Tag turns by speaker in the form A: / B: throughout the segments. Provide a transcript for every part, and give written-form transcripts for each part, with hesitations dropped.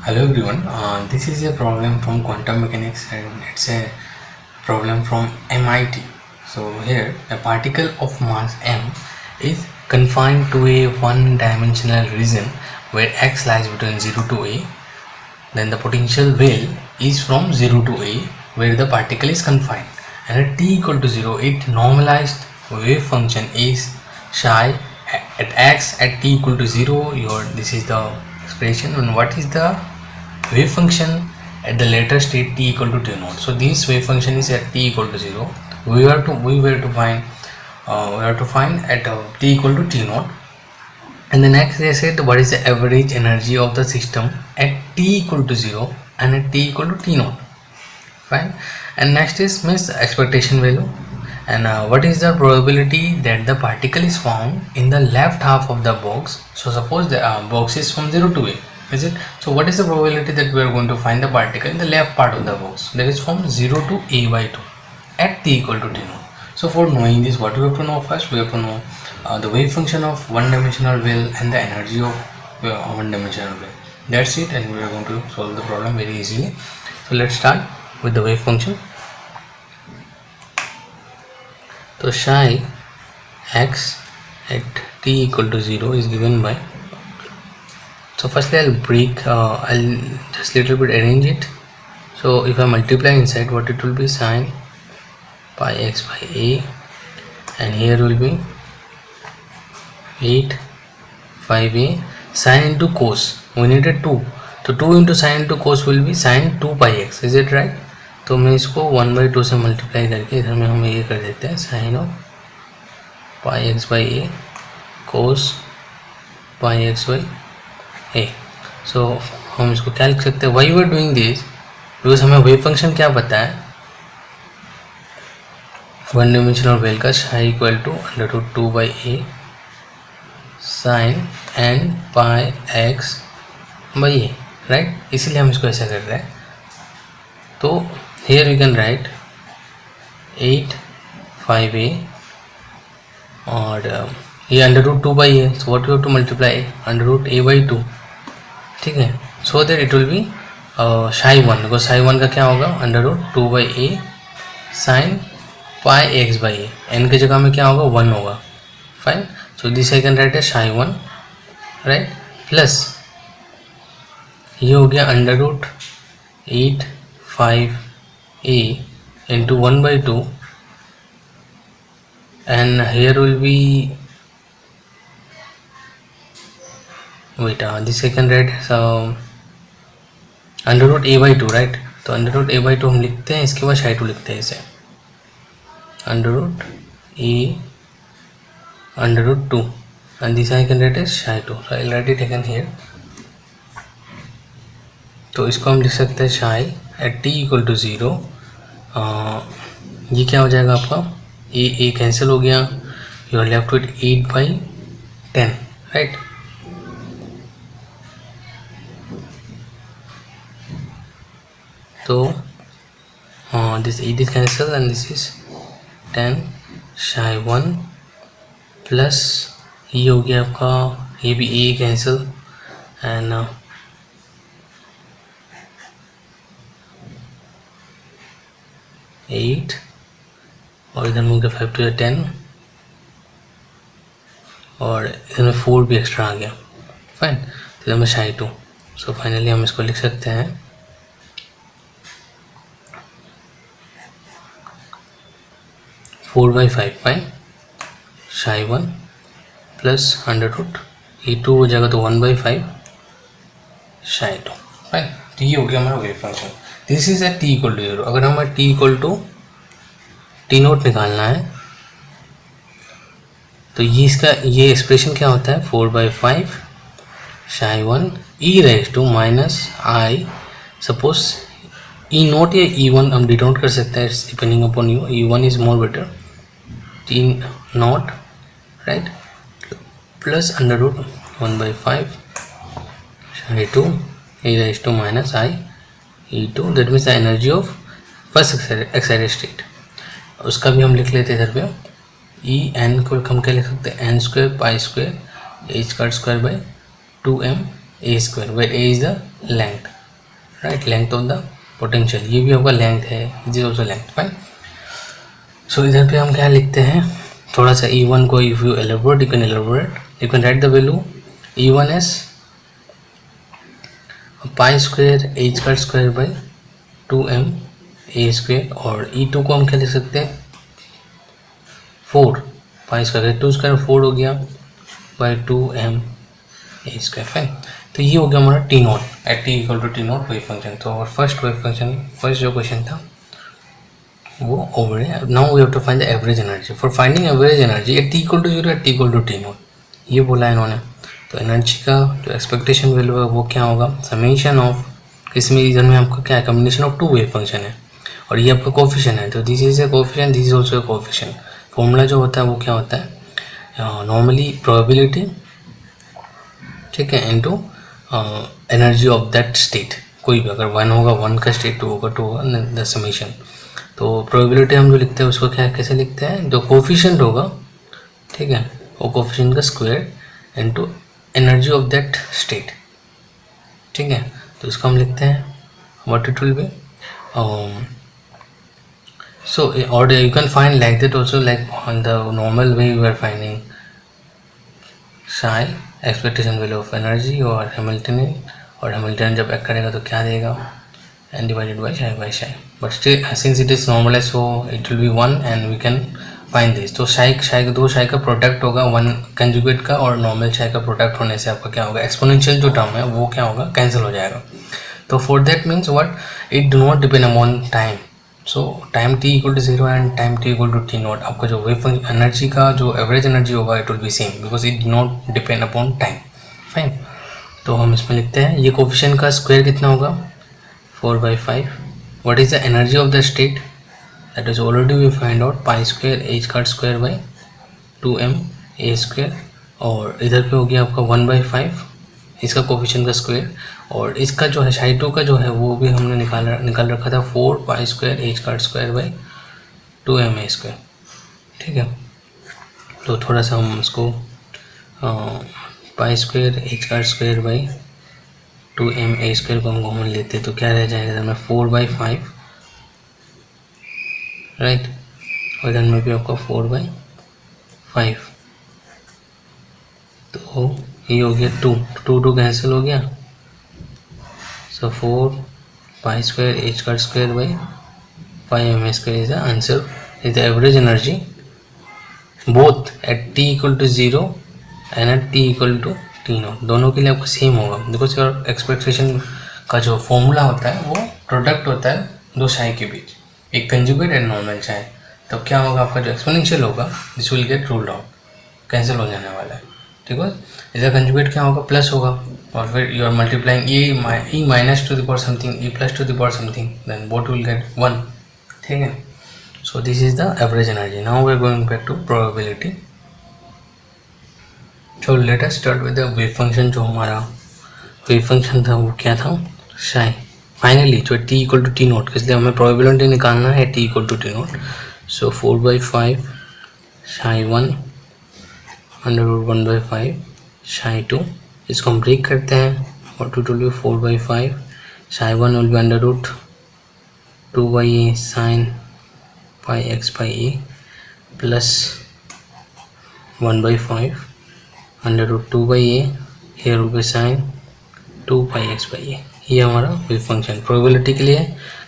A: Hello everyone, this is a problem from quantum mechanics and it's a problem from MIT. So here a particle of mass m is confined to a one-dimensional region where x lies between 0 to a. Then the potential veil is from 0 to a where the particle is confined, and at t equal to 0 it normalized wave function is psi at x at t equal to 0. This is the expression. And what is the wave function at the later state t equal to t naught? So this wave function is at t equal to 0. We were to find at t equal to t naught. And the next they said what is the average energy of the system at t equal to 0 and at t equal to t naught. Fine. And next is means expectation value, and what is the probability that the particle is found in the left half of the box. So suppose the box is from 0 to a, is it? So what is the probability that we are going to find the particle in the left part of the box, that is from 0 to a by 2 at t equal to t naught. So for knowing this, what we have to know first, we have to know the wave function of one-dimensional wave and the energy of one-dimensional wave. That's it, and we are going to solve the problem very easily. So let's start with the wave function. So psi x at t equal to 0 is given by, so firstly I'll just little bit arrange it. So if I multiply inside, what it will be, sine pi x by a, and here will be 8 5a sine into cos. We needed 2, so 2 into sine into cos will be sine 2 pi x, is it right? तो मैं इसको 1/2 से multiply करके इधर में हम ये कर देते हैं, sine of pi x by a cos pi x by a. So हम इसको क्या लिख सकते हैं, why we are doing this because हमें वेव फंक्शन क्या पता है, वन डायमेंशनल वेव का psi equal to √2 by A sine n pi x by a, right. इसीलिए हम इसको ऐसा कर रहे हैं. तो here we can write 8 5a और ये √2 by a, so what we have to multiply √a by 2, ठीक है. so that it will be psi 1, because psi 1 का क्या होगा, √2 by a sin pi x by a, n की जगह में क्या होगा, 1 होगा. Fine. so this I can write as psi 1, right, plus ये हो गया √8 5a into 1/2, and here will be, wait, this I can write √a by 2, right. तो √a by 2 हम लिखते हैं, इसके बाद psi 2 लिखते हैं, इसे √a/√2, and this I can write as psi 2. so I'll write it again here. तो इसको हम लिख सकते हैं psi at t equal to 0. ये क्या हो जाएगा आपका, ए कैंसिल हो गया, you are left with 8/10, right. तो this 8 is cancel and this is 10 psi 1 plus ये हो गया आपका, ये भी ए कैंसिल एंड 8 और इधर में 5 to 10 और इधर में 4 भी एक्स्ट्रा आ गया. फाइन. तो इधर में psi 2. सो फाइनली हम इसको लिख सकते हैं 4/5. फाइन. psi 1 प्लस √2 हो जाएगा, तो 1/5 psi 2. फाइन. तो ये हो गया हमारा wave function. This is at t equal to 0. अगर हमें t equal to t naught निकालना है, तो ये इसका ये एक्सप्रेशन क्या होता है, 4/5 psi 1 e raised to minus i, suppose e note या e1 हम डिनोट कर सकते हैं, depending upon you. e1 is more better, t note, right, plus √1/5 psi 2 e raised to minus i e2, that means the energy of first excited state. उसका भी हम लिख लेते हैं इधर पे, ई एन को हम क्या लिख सकते हैं, n² pi² h² by 2m a square, where a is the length, right, length of the potential, ये भी आपका लेंथ है, this is also length, fine. So इधर पे हम क्या लिखते हैं, थोड़ा सा E1 को if you elaborate, you can elaborate, you can write the value E1 as pi square H का square by 2m a square, और E2 को हम क्या लिख सकते हैं 4 पाई स्क्वायर 2 स्क्वायर 4 हो गया by 2m a square, fine. तो ये हो गया हमारा T naught at T equal to T naught wave function. तो और फर्स्ट वेव फंक्शन, फर्स्ट जो क्वेश्चन था वो ओवर है। Now we have to find the average energy. For finding average energy at T equal to 0 at T equal to T naught, ये बोला है इन्होंने। तो एनर्जी का जो एक्सपेक्टेशन वैल्यू है वो क्या होगा, समेशन ऑफ, इसमें इधर में आपका क्या है, combination of two wave function है और ये आपका कोफिशिएंट है, तो this is a coefficient, this is also a coefficient. Formula जो होता है वो क्या होता है, नॉर्मली प्रोबेबिलिटी, ठीक है, into energy of that state, कोई भी अगर 1 होगा 1 का स्टेट, 2 होगा 2 होगा, द समेशन। तो प्रोबेबिलिटी हम जो लिखते हैं उसको क्या कैसे लिखते हैं, जो कोफिशिएंट होगा, ठीक है, वो कोफिशिएंट का square into energy of that state, ठीक है। तो इसको हम लिखते हैं what it will B, so or you can find like that also, like on the normal way you are finding psi expectation value of energy और Hamiltonian, और Hamiltonian जब ऐड करेगा तो क्या देगा, and divided by psi, but still since it is normalized so it will be 1 and we can find this। तो psi दो psi का प्रोडक्ट होगा, 1 कंजुगेट का और नॉर्मल psi का प्रोडक्ट होने से आपका क्या होगा, एक्सपोनेंशियल जो टर्म है वो क्या होगा, कैंसिल हो जाएगा। तो for that means what, it do not depend upon time. So time t equal to 0 and time t equal to T naught, आपका जो वेव फंक्शन एनर्जी का जो एवरेज एनर्जी होगा it will be same because it do not depend upon time, fine. तो हम इसमें लिखते हैं ये कोफिशिएंट का स्क्वायर कितना होगा 4/5। What is the energy of the state, that is already we find out pi square H का square by 2m a square, और इधर पे हो गया आपका 1/5 इसका कोफिशिएंट का स्क्वायर, और इसका जो है साई 2 का जो है वो भी हमने निकाल रखा था 4 पाई स्क्वायर एच का square by 2m a square, ठीक है। तो थोड़ा सा हम उसको पाई स्क्वायर एच का square by 2m a square को हम कॉमन लेते हैं तो क्या रह जाएगा इधर में 4/5, राइट, और इधर में भी आपका 4/5, तो ये हो गया 2 कैंसिल हो गया, सो 4 पाई स्क्वायर एच का square by 5m square is the answer, is the average energy both at t equal to 0 and at t equal to T naught, दोनों के लिए आपको सेम होगा बिकॉज योर एक्सपेक्टेशन का जो formula होता है वो प्रोडक्ट होता है दो साई के बीच, एक कंजुगेट एंड नॉर्मल साई। तो क्या होगा आपका जो एक्सपोनेंशियल होगा this will get ruled out, cancel हो जाने वाला है, ठीक है। इसका कंजुगेट क्या होगा, प्लस होगा, और फिर you are multiplying e minus to the power something e plus to the power something, then both will get 1, ठीक है। So this is the average energy. Now we are going back to probability. So let us start with the wave function. जो हमारा wave function था वो क्या था, psi, finally जो t equal to T naught, इसलिए हमें प्रोबेबिलिटी निकालना है t equal to T naught. So 4/5 psi 1 √1/5 psi 2, इसको हम ब्रेक करते हैं और two two 4/5 psi 1 will be √2/a sine pi x by a plus 1/5 √2/a here will be sin 2πx/a। ये हमारा वेव फंक्शन प्रोबेबिलिटी के लिए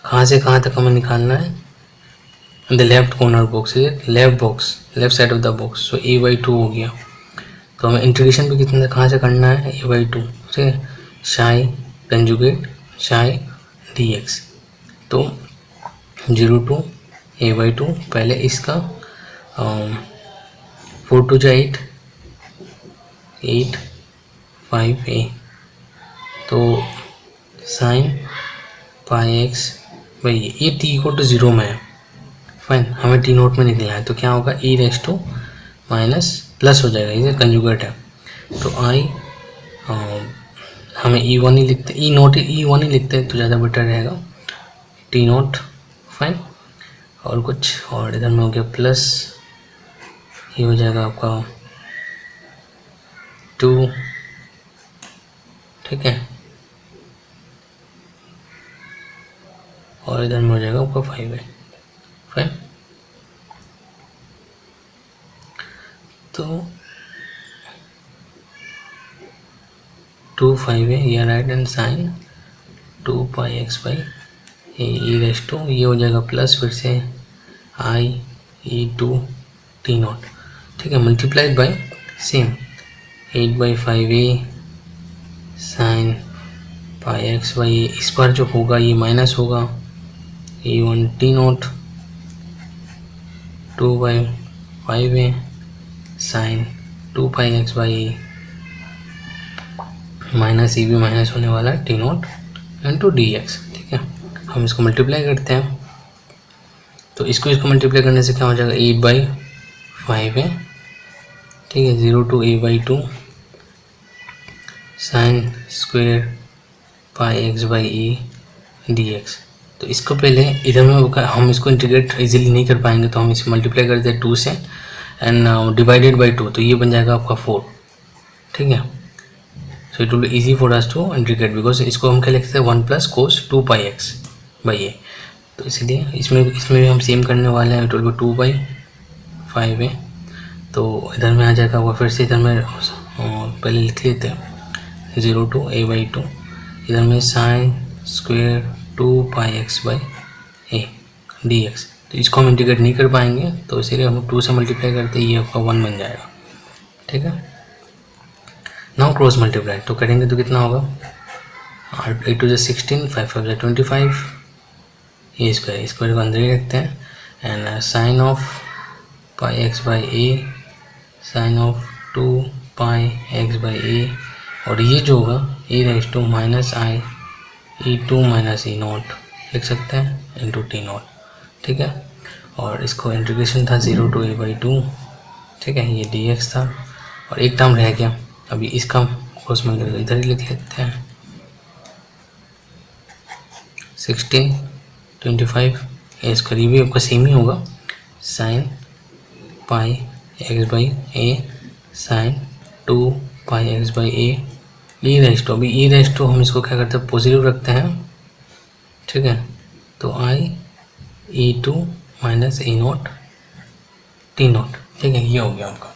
A: कहाँ से कहाँ तक हमें निकालना है, the left corner box, left side of the box. So a/2 हो गया, तो हमें इंटीग्रेशन भी कितना कहाँ से करना है, a/2 से साई कंजुगेट साई dx। तो 0 to a/2, पहले इसका 4 to 8 5a, तो साइन पाई एक्स भाई ये t इक्वल टू 0 में है, फाइन, हमें टी नोट में निकलना है, तो क्या होगा e raise to minus plus हो जाएगा, ये कंजुगेट है। तो आई हमें e1 ही लिखते, e1 ही लिखते हैं तो ज़्यादा बेटर रहेगा, टी नोट, फाइन। और कुछ और इधर में हो गया प्लस, ये हो जाएगा आपका 2, ठीक है, और इधर में हो जाएगा आपका 5a। फाइन, तो 2 5a ये right and sine 2 pi x by a raise to ये हो जाएगा प्लस फिर से i e to T naught, ठीक है, multiplied by same 8/5a sine pi x by a. इस बार जो होगा ये माइनस होगा, A1 t naught 2/5a sine 2 pi x by a minus e भी माइनस होने वाला है t naught into d x. ठीक है, हम इसको मल्टीप्लाई करते हैं, तो इसको मल्टीप्लाई करने से क्या हो जाएगा 8/5a, ठीक है, 0 to a/2 sine square pi x by A D x. तो इसको पहले इधर में हम इसको इंटीग्रेट इजीली नहीं कर पाएंगे, तो हम इसे मल्टीप्लाई करते हैं 2 से एंड डिवाइडेड बाई 2, तो ये बन जाएगा आपका 4। ठीक है, so it will be easy for us to integrate, because इसको हम क्या लिखते हैं 1 plus cos 2 pi x by a. तो इसलिए इसमें भी हम सेम करने वाले हैं, इट विल बी 2/5a। तो इधर में आ जाएगा वो, फिर से इधर में पहले लिख लेते हैं 0 to a/2, इधर में sine square 2 pi x by A D x. तो इसको हम इंटीग्रेट नहीं कर पाएंगे, तो इसीलिए हम 2 से मल्टीप्लाई करते हैं, ये आपका 1 बन जाएगा। ठीक है, नाउ क्रॉस मल्टीप्लाई तो करेंगे तो कितना होगा 8 to 16, 5 5 25, ये स्क्वायर को अंदर ही रखते हैं and sine of pi x by A sine of 2 pi x by a, और ये जो होगा a raise to minus i e to minus e naught लिख सकते हैं इंटू टी नॉट। ठीक है, और इसको इंटीग्रेशन था 0 to a/2, ठीक है, ये डी एक्स था और एक टर्म रह गया, अभी इसका क्रॉस मल्टीप्लाई इधर ही लिख लेते हैं 16 25, इस करीबी आपका सेम ही होगा sine pi x by A sine 2 pi x by A raised to. अभी ई रेस्ट टू हम इसको क्या करते हैं पॉजिटिव रखते हैं, ठीक है, तो i e to minus a naught t naught. ठीक है, ये हो गया आपका,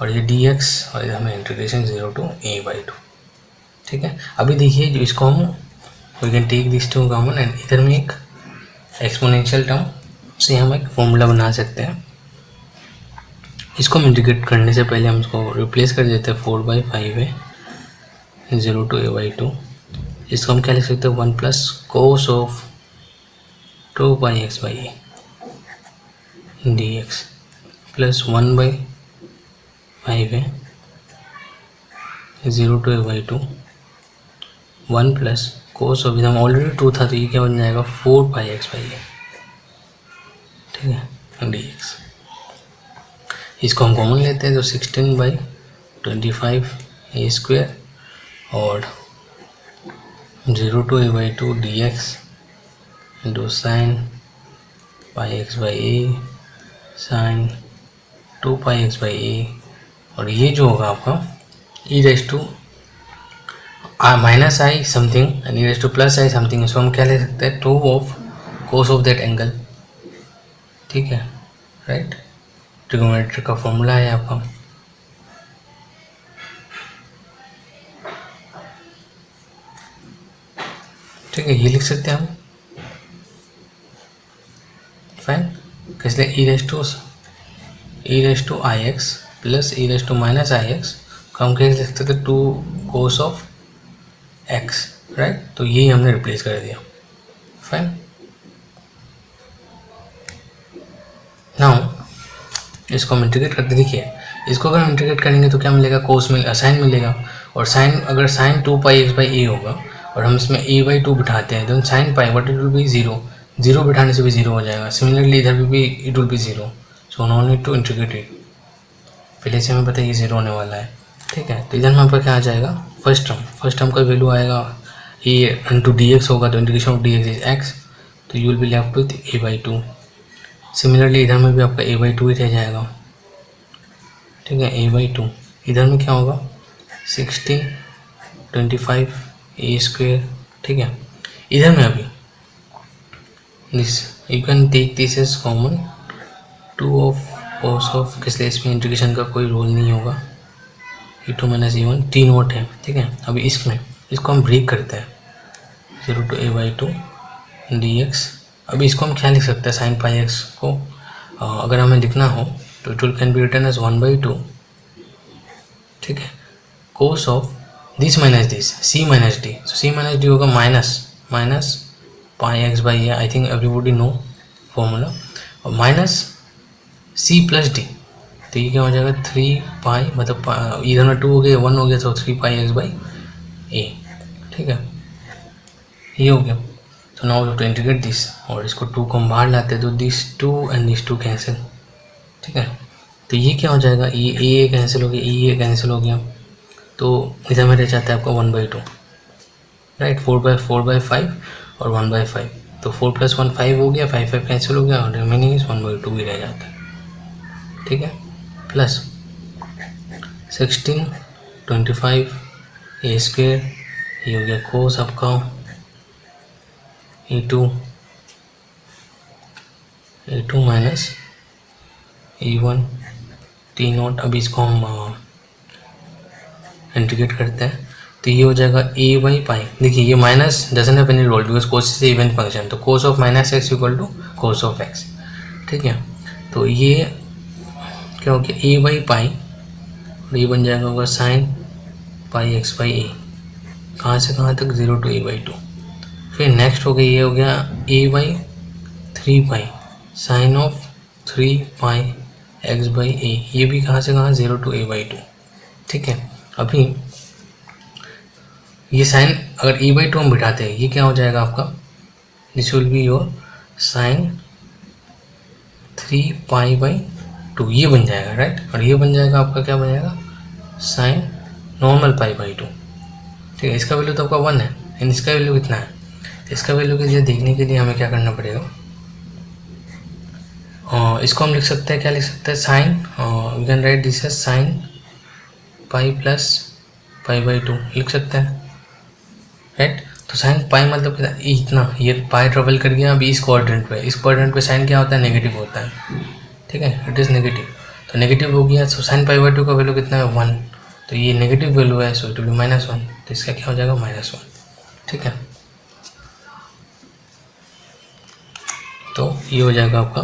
A: और ये डी एक्स और इधर हमें इंटीग्रेशन 0 to a/2। ठीक है, अभी देखिए जो इसको हम we can take this to common and इधर में एक एक्सपोनेंशियल टर्म से हम एक फॉर्मूला बना सकते हैं। इसको हम इंटीग्रेट करने से पहले हम इसको रिप्लेस कर देते हैं 4/5a 0 to a/2। इसको हम क्या लिख सकते हैं 1 plus cos of 2 pi x by A D x plus 1/5a 0 to a/2 1 plus cos of, हम ऑलरेडी 2 था तो ये क्या बन जाएगा 4 पाई एक्स बाई ए, ठीक है, डी एक्स। इसको हम कॉमन लेते हैं तो 16/25 ए स्क्वेयर और 0 to a/2 d x into sine pi x by A sine 2 pi x by a, और ये जो होगा आपका e raise to minus i something and e raise to plus i something, इसको हम क्या ले सकते हैं 2 of cos of that angle. ठीक है, राइट, ट्रिगोनोमेट्री का फॉर्मूला है आपका। ठीक है, ये लिख सकते हैं हम, फाइन, इसलिए e raise to i x plus e raise to minus i x को हम क्या लिख सकते थे 2 कोस ऑफ एक्स, राइट, तो यही हमने रिप्लेस कर दिया। फाइन, नाउ इसको हम इंटीग्रेट करते, देखिए इसको अगर हम इंटीग्रेट करेंगे तो क्या मिलेगा कोस साइन मिलेगा, और साइन अगर साइन 2 पाई एक्स बाई ए होगा और हम इसमें a/2 बिठाते हैं तो sine pi what it will be 0 बिठाने से भी 0 हो जाएगा। सिमिलरली इधर भी it will be 0, so no need to integrate it, पहले से हमें पता है ये 0 होने वाला है। ठीक है, तो इधर में पर क्या आ जाएगा फर्स्ट टर्म का वैल्यू आएगा ये इंटू डी एक्स होगा, तो integration of d x is x, तो you will be left with a/2। Similarly इधर में भी आपका a/2 ही रह जाएगा। ठीक है, a/2 इधर में क्या होगा 16 25 ए स्क्वेयर, ठीक है। इधर में अभी this you can take this as common 2 of cos of, इसलिए इसमें इंटीग्रेशन का कोई रोल नहीं होगा। e2 minus e1 T note है, ठीक है। अभी इसमें इसको हम ब्रेक करते हैं 0 to a/2 dx। अभी इसको हम क्या लिख सकते हैं, साइन पाई एक्स को अगर हमें लिखना हो तो it will can be written as 1/2, ठीक है, cos of this minus this c minus d. So c minus d होगा minus pi x by a, i think everybody know formula, और माइनस सी प्लस डी। तो ये क्या हो जाएगा 3 पाई, मतलब इधर में 2 हो गया 1 हो गया, तो 3 पाई एक्स बाई ए, ठीक है, ये हो गया। तो now we to integrate this, और इसको 2 को हम बाहर लाते हैं तो दिस 2 एंड दिस 2 कैंसिल, ठीक है। तो ये क्या हो जाएगा, ये ए कैंसिल हो गया, ये कैंसिल हो गया, तो इधर में रह जाता है आपका 1/2, राइट। 4/5 और 1/5, तो 4 + 1 5 हो गया, 5 कैंसिल हो गया, और रिमेनिंग इज 1/2 ही रह जाता है, ठीक है। प्लस 16 25 ए स्क्वेयर, ये हो गया कोस आपका e2 minus e1 T note. अभी इसको हम इंटीग्रेट करते हैं तो ये हो जाएगा a/पाई। देखिए ये minus doesn't have any role because cos is even function, तो cos of minus x equal to cos of x, ठीक है। तो ये क्या हो गया a/पाई, और ये बन जाएगा होगा साइन पाई एक्स बाई ए, कहाँ से कहाँ तक 0 to a/2। फिर नेक्स्ट हो गया, ये हो गया a/3 pi sine of 3 pi x by a, ये भी कहाँ से कहाँ 0 to a/2, ठीक है। अभी ये साइन अगर e/2 हम बिठाते हैं, ये क्या हो जाएगा आपका, this will be your sine 3 pi, ये बन जाएगा, राइट। और ये बन जाएगा आपका, क्या बन जाएगा, साइन नॉर्मल पाई/2, ठीक है। इसका वैल्यू तो आपका 1 है, एंड इसका वैल्यू कितना है, तो इसका वैल्यू के लिए देखने के लिए हमें क्या करना पड़ेगा, इसको हम लिख सकते हैं, क्या लिख सकते हैं, sine, we can write this as sine pi plus पाई/2 लिख सकते हैं, राइट। तो साइन पाई मतलब इतना, ये पाई ट्रेवल कर गया अभी इस क्वाड्रेंट पे, इस क्वाड्रेंट पे साइन क्या होता है, नेगेटिव होता है, ठीक है, इट इज़ नेगेटिव। तो नेगेटिव हो गया, सो साइन पाई/2 का वैल्यू कितना है 1, तो ये नेगेटिव वैल्यू है, सो इट विल बी -1, तो इसका क्या हो जाएगा -1, ठीक है। तो ये हो जाएगा आपका